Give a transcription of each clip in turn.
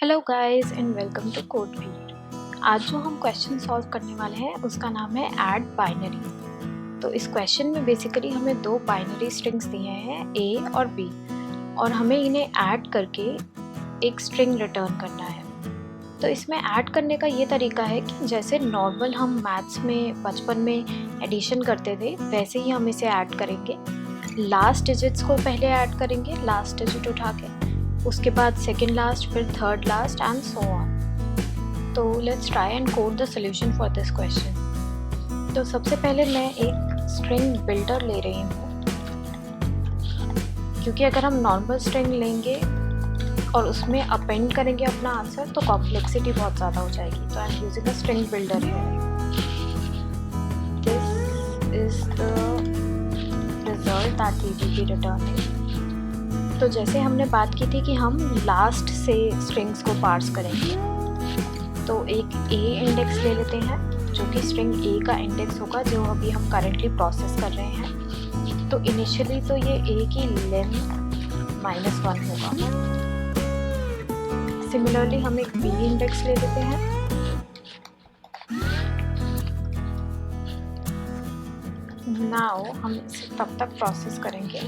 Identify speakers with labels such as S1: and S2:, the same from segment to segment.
S1: Hello guys and welcome to CodeFeed. आज जो हम क्वेश्चन सॉल्व करने वाले हैं उसका नाम है ऐड बाइनरी। तो इस क्वेश्चन में बेसिकली हमें दो बाइनरी स्ट्रिंग्स दिए हैं A और B और हमें इन्हें ऐड करके एक स्ट्रिंग रिटर्न करना है। तो इसमें ऐड करने का ये तरीका है कि जैसे नॉर्मल हम मैथ्स में बचपन में एडिशन करते थे वैसे ही हम इसे ऐड करेंगे। लास्ट डिजिट्स को पहले ऐड करेंगे, लास्ट डिजिट उठा के, उसके बाद सेकेंड लास्ट, फिर third last and so on. तो let's try and code the solution for this question. तो सबसे पहले मैं एक स्ट्रिंग बिल्डर ले रही हूँ, क्योंकि अगर हम नॉर्मल स्ट्रिंग लेंगे और उसमें अपेंड करेंगे अपना आंसर तो कॉम्प्लेक्सिटी बहुत ज़्यादा हो जाएगी। तो I am using a string builder है। This is the result that we will be returning. तो जैसे हमने बात की थी कि हम लास्ट से स्ट्रिंग्स को पार्स करेंगे, तो एक A इंडेक्स ले लेते हैं जो कि स्ट्रिंग A का इंडेक्स होगा जो अभी हम करेंटली प्रोसेस कर रहे हैं। तो इनिशियली तो ये A की लेंथ -1 होगा। सिमिलरली हम एक B इंडेक्स ले लेते हैं। नाउ हम इसे तब तक प्रोसेस करेंगे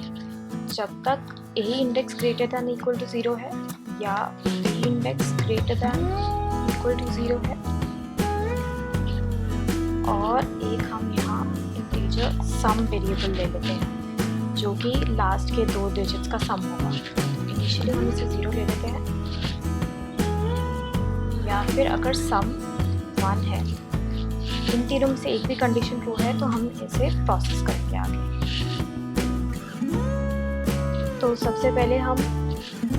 S1: जब तक A index greater than equal to 0 है या B index greater than equal to 0 है, और एक हम यहाँ इंटीजर सम वेरिएबल ले लेते हैं जो कि लास्ट के दो डिजिट्स का सम होगा। इनिशियली हम इसे 0 ले लेते हैं, या फिर अगर सम 1 है, इन तीनों से एक भी कंडीशन ट्रू है तो हम इसे प्रोसेस करेंगे आगे। तो सबसे पहले हम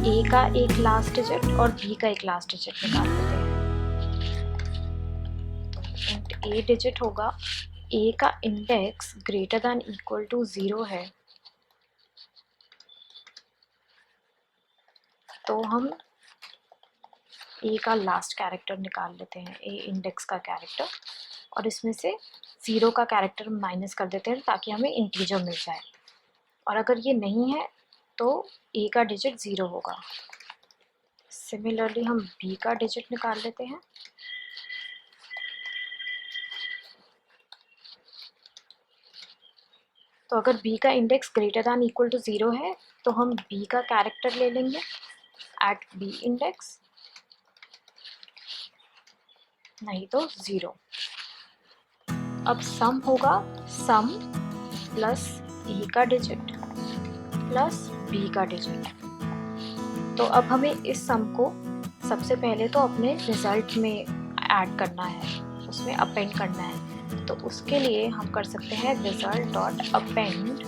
S1: A का एक लास्ट डिजिट और B का एक लास्ट डिजिट निकाल लेते हैं। तो A डिजिट होगा, A का index greater than equal to 0 है तो हम A का लास्ट कैरेक्टर निकाल लेते हैं, A इंडेक्स का कैरेक्टर, और इसमें से 0 का कैरेक्टर माइनस कर देते हैं ताकि हमें इंटीजर मिल जाए। और अगर ये नहीं है तो A का डिजिट 0 होगा। सिमिलरली हम B का डिजिट निकाल लेते हैं। तो अगर B का index greater than equal to 0 है तो हम B का कैरेक्टर ले लेंगे एट B इंडेक्स, नहीं तो 0। अब सम होगा सम प्लस A का डिजिट प्लस B का डिजिट। तो अब हमें इस सम को सबसे पहले तो अपने रिजल्ट में ऐड करना है, उसमें अपेंड करना है। तो उसके लिए हम कर सकते हैं रिजल्ट डॉट अपेंड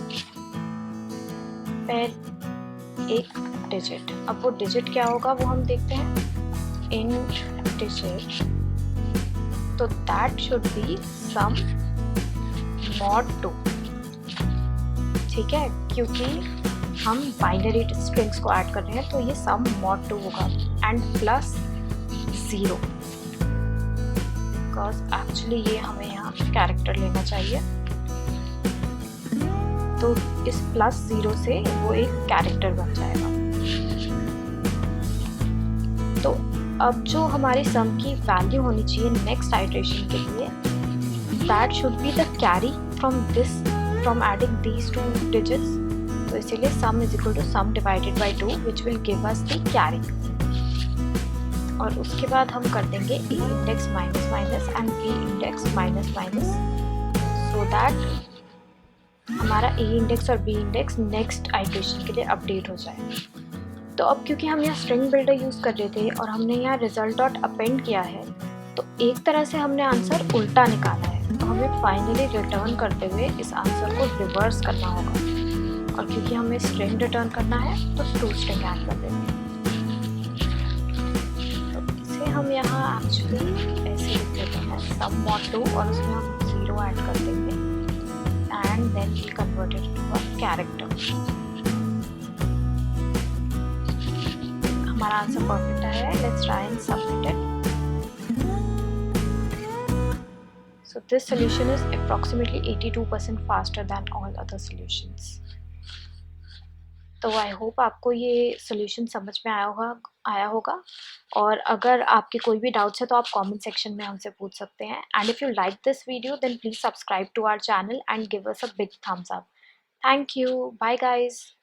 S1: पर एक डिजिट। अब वो डिजिट क्या होगा वो हम देखते हैं, इंट डिजिट। तो that should be sum mod 2, ठीक है, क्योंकि हम बाइनरी स्ट्रिंग्स को ऐड कर रहे हैं तो ये सम mod 2 होगा एंड प्लस 0, बिकॉज एक्चुअली ये हमें यहाँ कैरेक्टर लेना चाहिए। तो इस प्लस 0 से वो एक कैरेक्टर बन जाएगा। तो अब जो हमारी सम की वैल्यू होनी चाहिए नेक्स्ट आइटरेशन के लिए, that should be the carry from adding these two digits. तो इसीलिए sum is equal to sum divided by 2 which will give us the carry. और उसके बाद हम कर देंगे A index minus minus and B index minus minus, so that हमारा A index और B इंडेक्स नेक्स्ट आइटरेशन के लिए अपडेट हो जाए। तो अब क्योंकि हम यहाँ स्ट्रिंग बिल्डर यूज़ कर रहे थे और हमने यहाँ रिजल्ट डॉट अपेंड किया है, तो एक तरह से हमने आंसर उल्टा निकाला है। तो हमें फाइनली रिटर्न करते हुए इस आंसर को रिवर्स करना होगा, और क्योंकि हमें स्ट्रिंग रिटर्न करना है तो टू स्ट्रिंग ऐड कर देते हैं। तो इसे हम यहाँ एक्चुअली ऐसे लिख देते हैं सम mod 2, और उसमें हम 0 ऐड कर देंगे and then we convert it to a character. हमारा आंसर परफेक्ट है। Let's try and submit it. So this solution is approximately 82% faster than all other solutions. तो आई होप आपको ये सोल्यूशन समझ में आया होगा। आया होगा। और अगर आपके कोई भी डाउट्स है तो आप कमेंट सेक्शन में हमसे पूछ सकते हैं। And if you like this video then please subscribe to our channel and give us a big thumbs up. Thank you, bye guys.